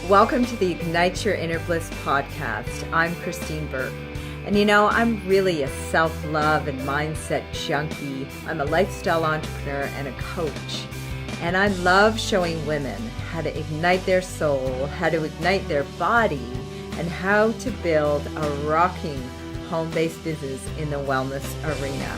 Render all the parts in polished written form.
Welcome to the Ignite Your Inner Bliss podcast. I'm Christine Burke. And I'm really a self-love and mindset junkie. I'm a lifestyle entrepreneur and a coach. And I love showing women how to ignite their soul, how to ignite their body, and how to build a rocking home-based business in the wellness arena.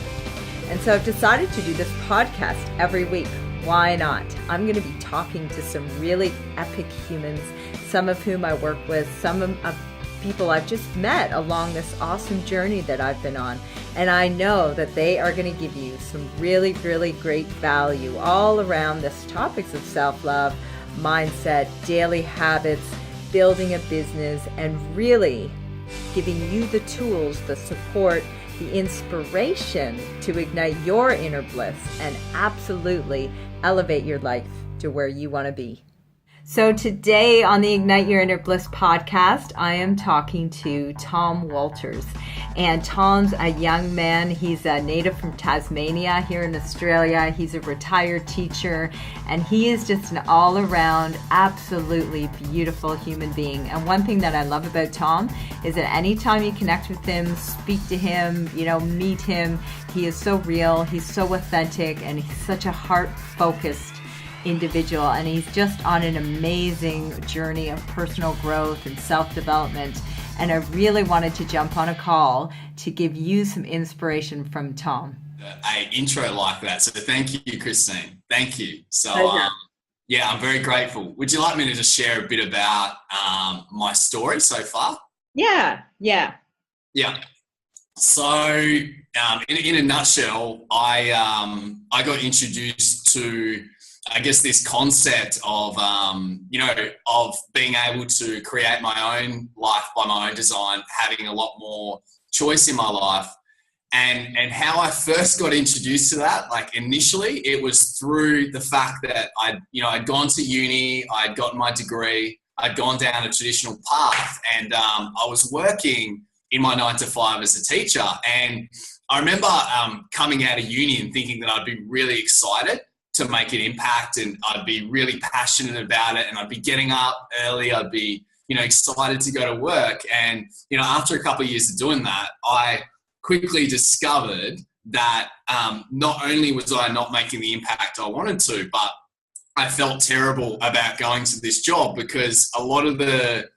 And so I've decided to do this podcast every week. Why not? I'm going to be talking to some really epic humans, some of whom I work with, some of people I've just met along this awesome journey that I've been on. And I know that they are going to give you some really, really great value all around this topics of self-love, mindset, daily habits, building a business, and really giving you the tools, the support, the inspiration to ignite your inner bliss and absolutely elevate your life to where you want to be. So today on the Ignite Your Inner Bliss podcast, I am talking to Tom Walters. And Tom's a young man. He's a native from Tasmania here in Australia. He's a retired teacher, and he is just an all-around, absolutely beautiful human being. And one thing that I love about Tom is that anytime you connect with him, speak to him, meet him, he is so real, he's so authentic, and he's such a heart-focused individual, and he's just on an amazing journey of personal growth and self-development. And I really wanted to jump on a call to give you some inspiration from Tom. A intro like that. So thank you, Christine. Thank you. So I'm very grateful. Would you like me to just share a bit about my story so far? Yeah. So in a nutshell, I got introduced to, I guess, this concept of, of being able to create my own life by my own design, having a lot more choice in my life. And how I first got introduced to that, like initially, it was through the fact that I'd gone to uni, I'd gotten my degree, I'd gone down a traditional path, and I was working in my 9 to 5 as a teacher. And I remember coming out of uni and thinking that I'd be really excited to make an impact, and I'd be really passionate about it, and I'd be getting up early, I'd be, excited to go to work. And, after a couple of years of doing that, I quickly discovered that not only was I not making the impact I wanted to, but I felt terrible about going to this job, because a lot of the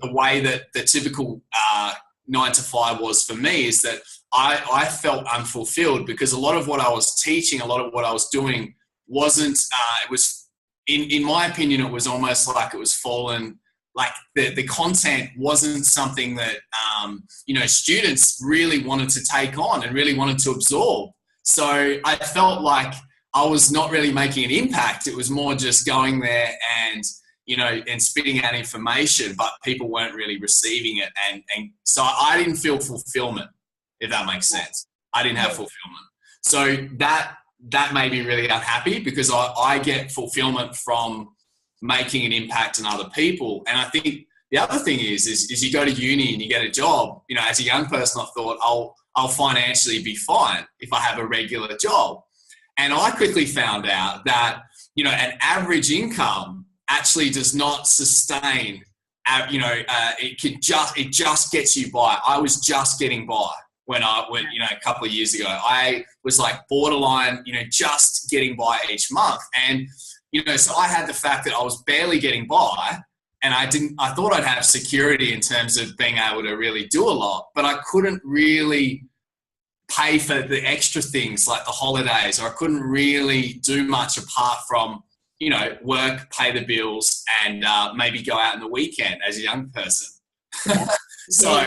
way that the typical 9 to 5 was for me is that I felt unfulfilled, because a lot of what I was teaching, a lot of what I was doing wasn't, it was, in my opinion, it was almost like it was fallen, like the content wasn't something that, students really wanted to take on and really wanted to absorb. So I felt like I was not really making an impact. It was more just going there and spitting out information, but people weren't really receiving it. And so I didn't feel fulfillment, if that makes sense. I didn't have fulfillment. So that made me really unhappy, because I get fulfillment from making an impact on other people. And I think the other thing is you go to uni and you get a job. As a young person, I thought I'll financially be fine if I have a regular job. And I quickly found out that, an average income actually does not sustain, it just gets you by. I was just getting by when a couple of years ago. I was like borderline, just getting by each month. And, so I had the fact that I was barely getting by, and I thought I'd have security in terms of being able to really do a lot, but I couldn't really pay for the extra things like the holidays, or I couldn't really do much apart from, work, pay the bills, and maybe go out on the weekend as a young person. So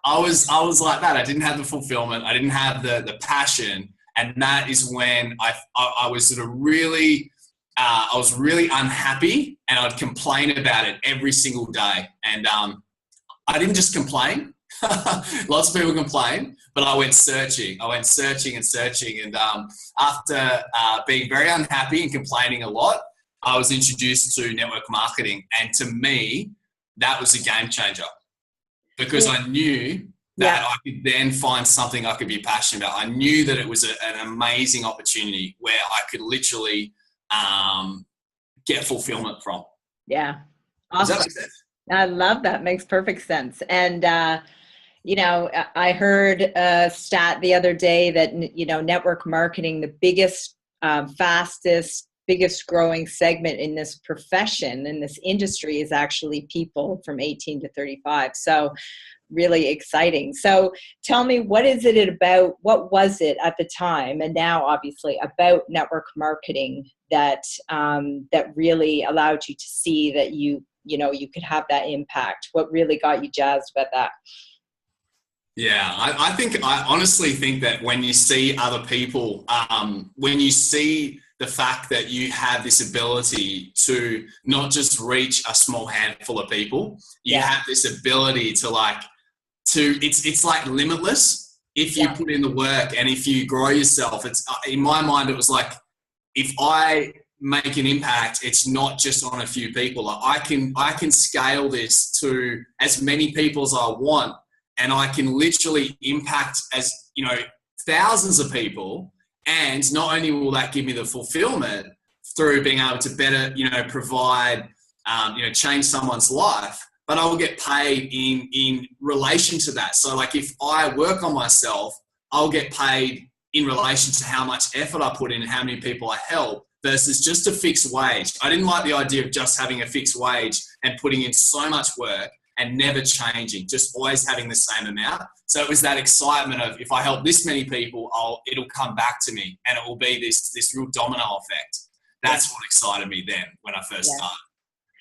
I was like that. I didn't have the fulfillment. I didn't have the passion. And that is when I was sort of really, I was really unhappy, and I'd complain about it every single day. And I didn't just complain. Lots of people complain, but I went searching. And after being very unhappy and complaining a lot, I was introduced to network marketing. And to me, that was a game changer, because I knew that I could then find something I could be passionate about. I knew that it was an amazing opportunity where I could literally get fulfillment from. Yeah. Does that Awesome. make sense? I love that. Makes perfect sense. And, I heard a stat the other day that, network marketing, the biggest, fastest, biggest growing segment in this profession, in this industry, is actually people from 18 to 35. So really exciting. So tell me, what was it at the time, and now obviously, about network marketing that, that really allowed you to see that you could have that impact? What really got you jazzed about that? Yeah, I honestly think that when you see other people, when you see the fact that you have this ability to not just reach a small handful of people, you Yeah. have this ability it's like limitless if you Yeah. put in the work and if you grow yourself. It's in my mind, it was like, if I make an impact, it's not just on a few people. Like I can scale this to as many people as I want, and I can literally impact thousands of people. And not only will that give me the fulfillment through being able to better, provide, change someone's life, but I will get paid in relation to that. So like if I work on myself, I'll get paid in relation to how much effort I put in and how many people I help, versus just a fixed wage. I didn't like the idea of just having a fixed wage and putting in so much work and never changing, just always having the same amount. So it was that excitement of, if I help this many people, it'll come back to me, and it will be this real domino effect. That's what excited me then when I first started.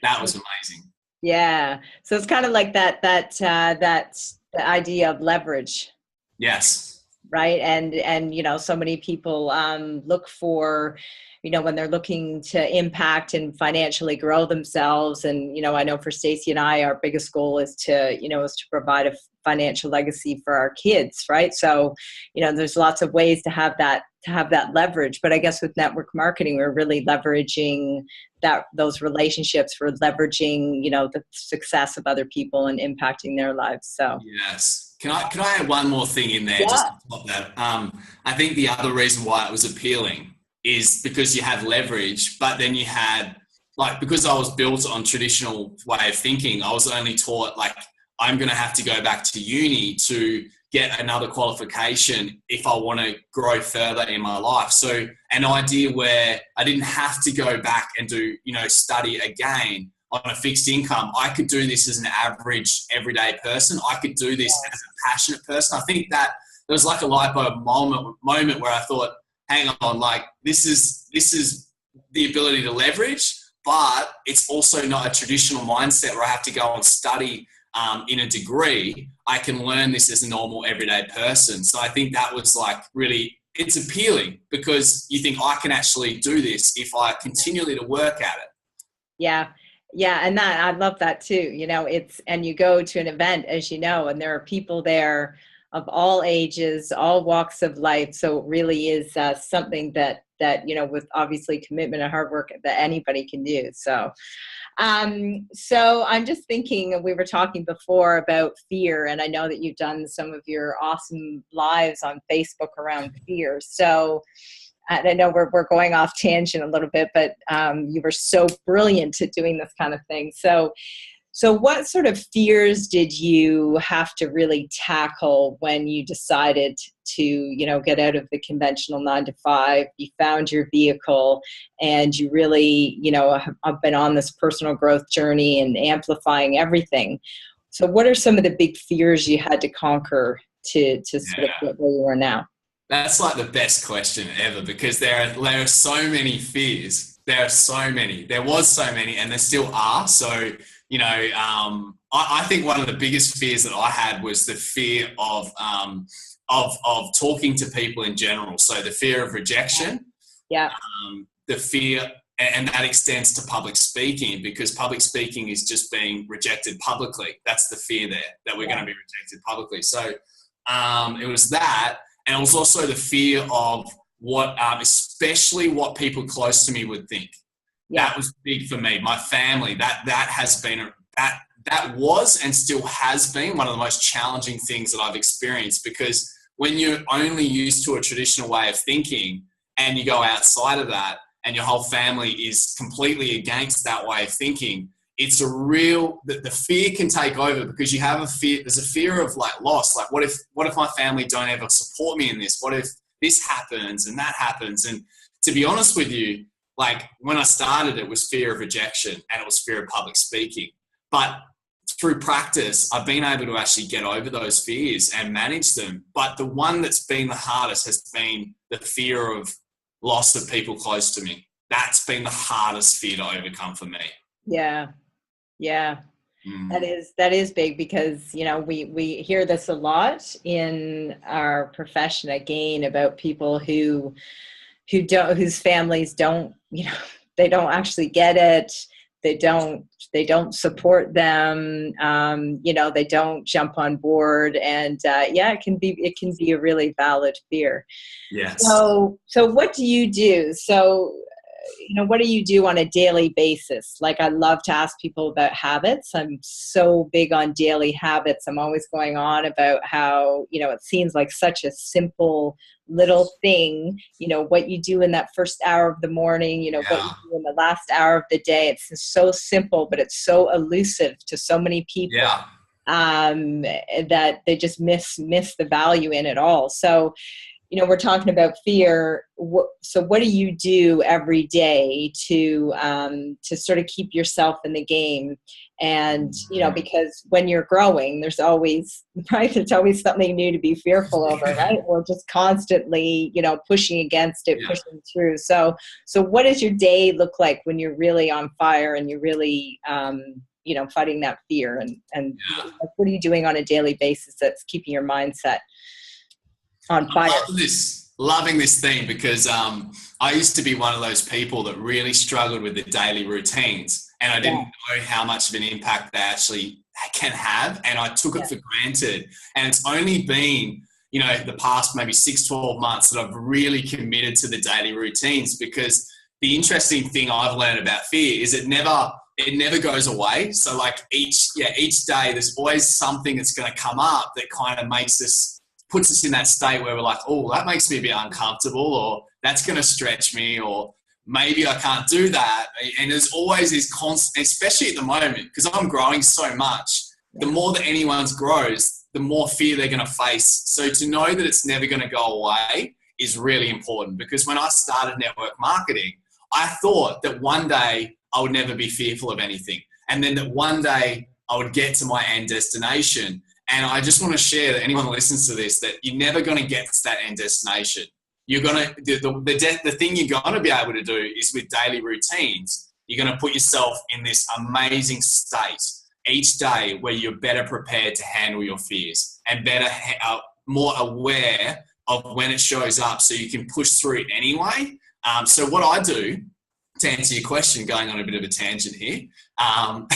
That was amazing. Yeah. So it's kind of like that's the idea of leverage. Yes. Right. And so many people look for, when they're looking to impact and financially grow themselves. And, I know for Stacey and I, our biggest goal is to provide a financial legacy for our kids. Right. So, there's lots of ways to have that leverage. But I guess with network marketing, we're really leveraging those relationships. We're leveraging, the success of other people and impacting their lives. So yes. Can I add one more thing in there? Yeah. Just to top that? I think the other reason why it was appealing is because you have leverage, but then you had, because I was built on traditional way of thinking, I was only taught I'm going to have to go back to uni to get another qualification if I want to grow further in my life. So an idea where I didn't have to go back and do, study again on a fixed income. I could do this as an average everyday person. I could do this as a passionate person. I think that there was a light bulb moment where I thought, hang on, this is the ability to leverage, but it's also not a traditional mindset where I have to go and study in a degree. I can learn this as a normal everyday person. So I think that was really, it's appealing because you think I can actually do this if I continually to work at it. Yeah. Yeah. And I love that too. And you go to an event, as you know, and there are people there of all ages, all walks of life. So it really is something that, with obviously commitment and hard work, that anybody can do. So I'm just thinking, we were talking before about fear, and I know that you've done some of your awesome lives on Facebook around fear. So I know we're going off tangent a little bit, but you were so brilliant at doing this kind of thing. So what sort of fears did you have to really tackle when you decided to, get out of the conventional 9-to-5? You found your vehicle, and you really, have been on this personal growth journey and amplifying everything. So what are some of the big fears you had to conquer to sort of get where you are now? That's the best question ever, because there are so many fears. There are so many. There was so many, and there still are. So, I think one of the biggest fears that I had was the fear of talking to people in general. So the fear of rejection. Yeah. The fear, and that extends to public speaking, because public speaking is just being rejected publicly. That's the fear there, that we're going to be rejected publicly. So it was that. And it was also the fear of what, especially what people close to me would think. Yeah. That was big for me. My family, that has been, that was and still has been one of the most challenging things that I've experienced, because when you're only used to a traditional way of thinking and you go outside of that and your whole family is completely against that way of thinking, it's a real, the fear can take over because you have a fear, there's a fear of like loss. Like what if my family don't ever support me in this? What if this happens and that happens? And to be honest with you, like when I started, it was fear of rejection and it was fear of public speaking. But through practice, I've been able to actually get over those fears and manage them. But the one that's been the hardest has been the fear of loss of people close to me. That's been the hardest fear to overcome for me. Yeah. Yeah. That is big because, you know, we hear this a lot in our profession again about people whose families don't, you know, they don't actually get it. They don't support them. You know, they don't jump on board, and it can be a really valid fear. Yes. So what do you do? So, you know, what do you do on a daily basis? Like, I love to ask people about habits. I'm so big on daily habits. I'm always going on about how, you know, it seems like such a simple little thing, you know, what you do in that first hour of the morning, you know, what you do in the last hour of the day. It's so simple, but it's so elusive to so many people that they just miss the value in it all. So, you know, we're talking about fear. So what do you do every day to sort of keep yourself in the game? And, you know, because when you're growing, there's always something new to be fearful over, right? Or just constantly, you know, pushing against it, pushing through. So what does your day look like when you're really on fire and you're really, you know, fighting that fear? And what are you doing on a daily basis that's keeping your mindset on fire? Loving this theme because I used to be one of those people that really struggled with the daily routines, and I didn't know how much of an impact they actually can have, and I took it for granted. And it's only been, you know, the past maybe 6-12 months that I've really committed to the daily routines, because the interesting thing I've learned about fear is it never goes away. So like each day there's always something that's going to come up that kind of puts us in that state where we're like, oh, that makes me a bit uncomfortable, or that's going to stretch me, or maybe I can't do that. And there's always this constant, especially at the moment, because I'm growing so much, the more that anyone grows, the more fear they're going to face. So to know that it's never going to go away is really important, because when I started network marketing, I thought that one day I would never be fearful of anything. And then that one day I would get to my end destination. And I just want to share that anyone that listens to this, that you're never going to get to that end destination. You're going to, the thing you're going to be able to do is with daily routines, you're going to put yourself in this amazing state each day where you're better prepared to handle your fears and more aware of when it shows up, so you can push through it anyway. So what I do, to answer your question, going on a bit of a tangent here. I'm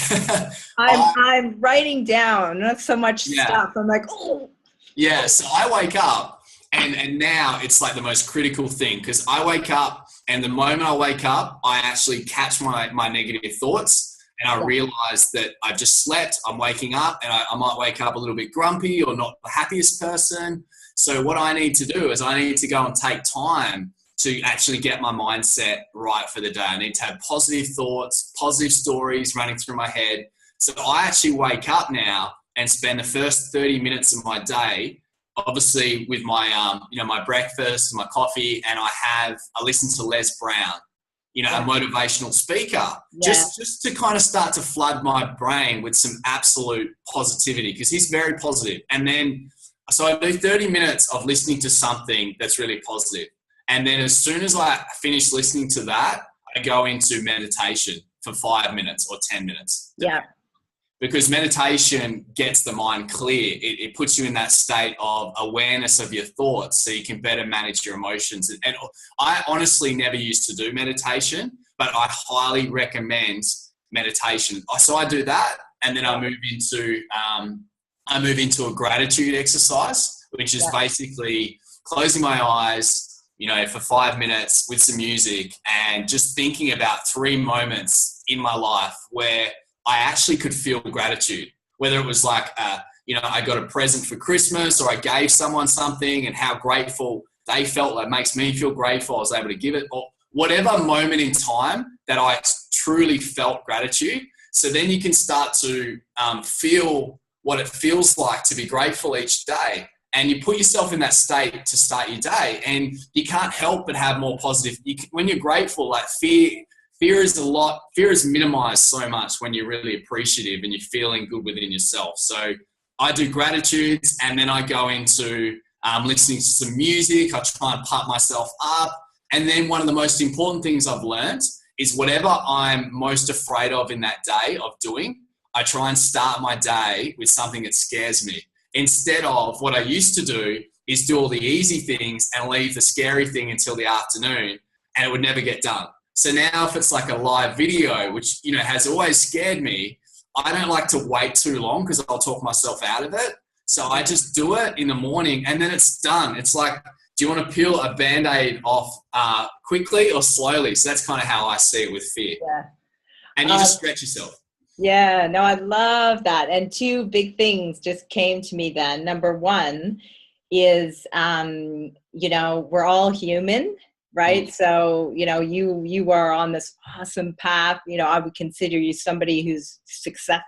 writing down, not so much stuff. I'm like, oh. Yeah, so I wake up and now it's like the most critical thing, because I wake up, and the moment I wake up, I actually catch my negative thoughts, and I realize that I've just slept, I'm waking up, and I might wake up a little bit grumpy or not the happiest person. So what I need to do is I need to go and take time to actually get my mindset right for the day. I need to have positive thoughts, positive stories running through my head. So I actually wake up now and spend the first 30 minutes of my day, obviously with my, my breakfast, my coffee, and I listen to Les Brown, a motivational speaker, just to kind of start to flood my brain with some absolute positivity, because he's very positive. And then, so I do 30 minutes of listening to something that's really positive. And then as soon as I finish listening to that, I go into meditation for 5 minutes or 10 minutes. Yeah. Because meditation gets the mind clear. It puts you in that state of awareness of your thoughts, so you can better manage your emotions. And I honestly never used to do meditation, but I highly recommend meditation. So I do that, and then I move into a gratitude exercise, which is basically closing my eyes, for 5 minutes with some music, and just thinking about 3 moments in my life where I actually could feel gratitude, whether it was like, I got a present for Christmas, or I gave someone something and how grateful they felt. That makes me feel grateful I was able to give it, or whatever moment in time that I truly felt gratitude. So then you can start to feel what it feels like to be grateful each day. And you put yourself in that state to start your day, and you can't help but have more positive. When you're grateful, like fear is minimized so much when you're really appreciative and you're feeling good within yourself. So I do gratitudes, and then I go into listening to some music. I try and pump myself up. And then one of the most important things I've learned is whatever I'm most afraid of in that day of doing, I try and start my day with something that scares me. Instead of what I used to do is do all the easy things and leave the scary thing until the afternoon, and it would never get done. So now if it's like a live video, which, you know, has always scared me, I don't like to wait too long because I'll talk myself out of it. So I just do it in the morning and then it's done. It's like, do you want to peel a Band-Aid off quickly or slowly? So that's kind of how I see it with fear. Yeah. And you just stretch yourself. Yeah, no, I love that. And two big things just came to me then. Number one is, you know, we're all human, right? So, you know, you are on this awesome path. You know, I would consider you somebody who's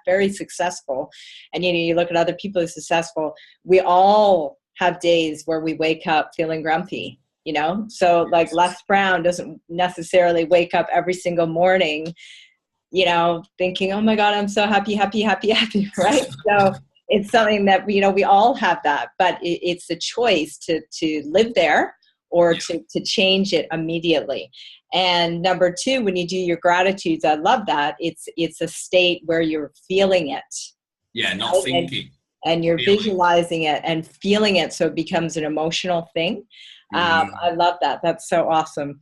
very successful. And, you know, you look at other people who's successful. We all have days where we wake up feeling grumpy, you know? So like Les Brown doesn't necessarily wake up every single morning, you know, thinking, oh my God, I'm so happy, right? So it's something that, you know, we all have that, but it's a choice to live there or to change it immediately. And number two, when you do your gratitudes, I love that. It's a state where you're feeling it. Yeah, not right? Thinking. And you're visualizing it and feeling it, so it becomes an emotional thing. I love that. That's so awesome.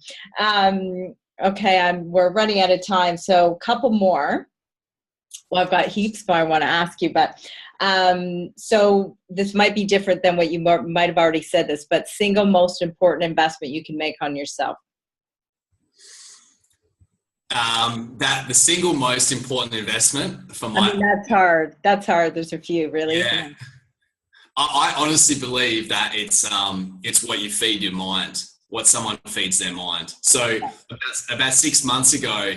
Okay, we're running out of time, so a couple more. Well, I've got heaps more I want to ask you, but so this might be different than what you might have already said this, but single most important investment you can make on yourself. That the single most important investment for my... I mean, that's hard. There's a few, really. Yeah. I honestly believe that it's what you feed your mind, what someone feeds their mind. So about 6 months ago,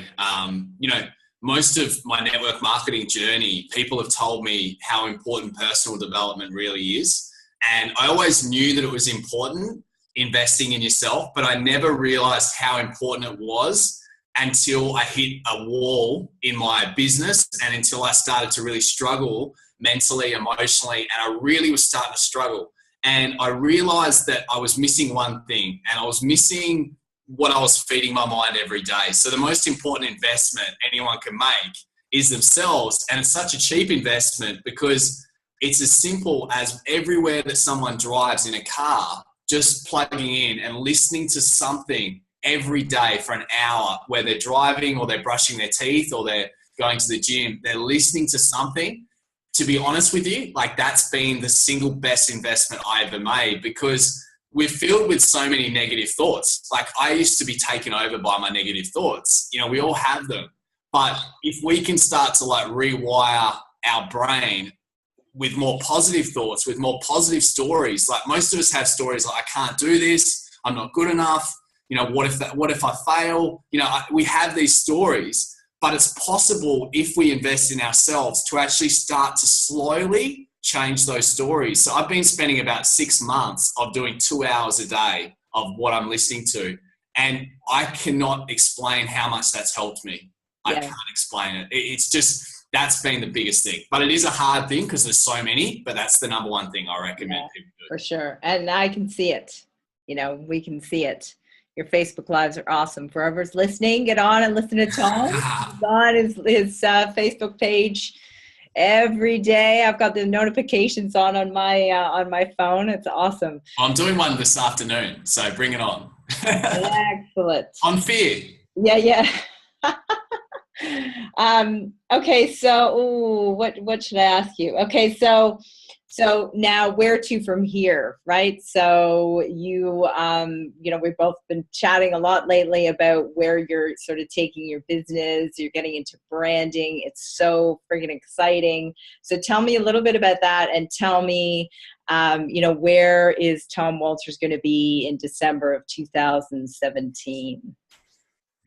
you know, most of my network marketing journey, people have told me how important personal development really is. And I always knew that it was important, investing in yourself, but I never realized how important it was until I hit a wall in my business and until I started to really struggle mentally, emotionally, and I really was starting to struggle. And I realized that I was missing one thing, and I was missing what I was feeding my mind every day. So the most important investment anyone can make is themselves. And it's such a cheap investment because it's as simple as everywhere that someone drives in a car, just plugging in and listening to something every day for an hour, where they're driving or they're brushing their teeth or they're going to the gym, they're listening to something. To be honest with you, like that's been the single best investment I ever made, because we're filled with so many negative thoughts. Like I used to be taken over by my negative thoughts. You know, we all have them. But if we can start to like rewire our brain with more positive thoughts, with more positive stories, like most of us have stories like, I can't do this, I'm not good enough. You know, what if I fail? You know, we have these stories, but it's possible if we invest in ourselves to actually start to slowly change those stories. So I've been spending about 6 months of doing 2 hours a day of what I'm listening to. And I cannot explain how much that's helped me. I can't explain it. It's just, that's been the biggest thing. But it is a hard thing because there's so many, but that's the number one thing I recommend people do. For sure. And I can see it. You know, we can see it. Your Facebook Lives are awesome. For whoever's listening, get on and listen to Tom. He's on his Facebook page every day. I've got the notifications on my phone. It's awesome. I'm doing one this afternoon, so bring it on. Excellent. On fear. Yeah. Okay, so what should I ask you? Okay, so now where to from here, right? So you know, we've both been chatting a lot lately about where you're sort of taking your business. You're getting into branding. It's so freaking exciting. So tell me a little bit about that, and tell me, you know, where is Tom Walters going to be in December of 2017?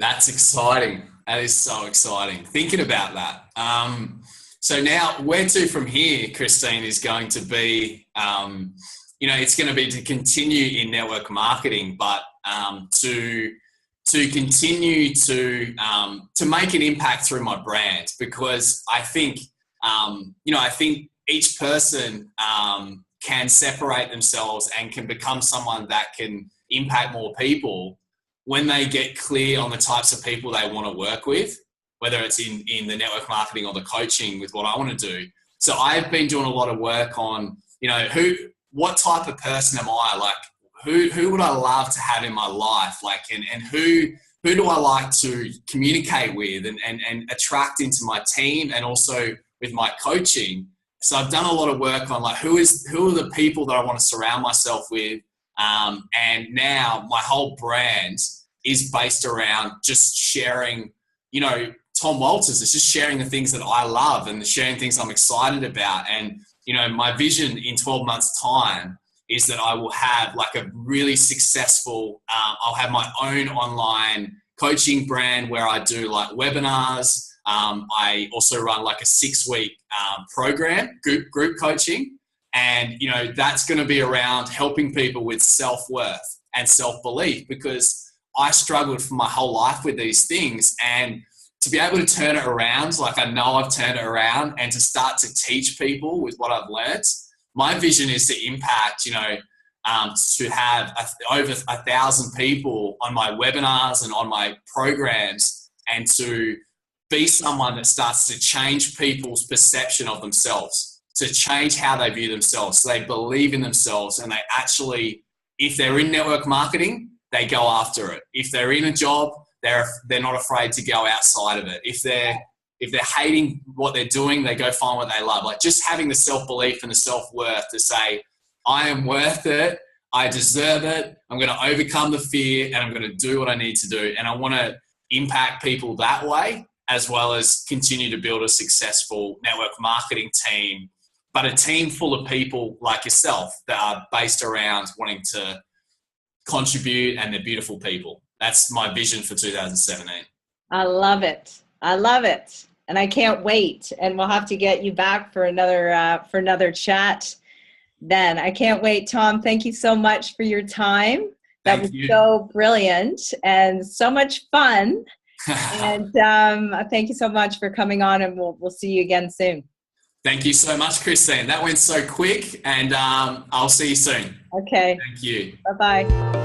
That's exciting. That is so exciting. Thinking about that. So now where to from here, Christine, is going to be, it's going to be to continue in network marketing, but to continue to make an impact through my brand, because I think, I think each person can separate themselves and can become someone that can impact more people when they get clear on the types of people they want to work with, whether it's in the network marketing or the coaching with what I want to do. So I've been doing a lot of work on, what type of person am I? Like, who would I love to have in my life? Like, and who do I like to communicate with and attract into my team and also with my coaching? So I've done a lot of work on like, who are the people that I want to surround myself with? And now my whole brand is based around just sharing, Tom Walters is just sharing the things that I love and sharing things I'm excited about. And, my vision in 12 months time is that I will have like a really successful, I'll have my own online coaching brand where I do like webinars. I also run like a 6-week program, group coaching. And, that's going to be around helping people with self-worth and self-belief, because I struggled for my whole life with these things. And to be able to turn it around, like I know I've turned it around, and to start to teach people with what I've learned, my vision is to impact, to have over 1,000 people on my webinars and on my programs, and to be someone that starts to change people's perception of themselves, to change how they view themselves, so they believe in themselves, and they actually, if they're in network marketing, they go after it. If they're in a job, they're not afraid to go outside of it. If they're hating what they're doing, they go find what they love. Like just having the self-belief and the self-worth to say, I am worth it, I deserve it, I'm going to overcome the fear, and I'm going to do what I need to do. And I want to impact people that way, as well as continue to build a successful network marketing team, but a team full of people like yourself that are based around wanting to contribute, and they're beautiful people. That's my vision for 2017. I love it. I love it. And I can't wait. And we'll have to get you back for another chat then. I can't wait, Tom. Thank you so much for your time. That was so brilliant and so much fun. And thank you so much for coming on, and we'll see you again soon. Thank you so much, Christine. That went so quick, and I'll see you soon. Okay. Thank you. Bye-bye.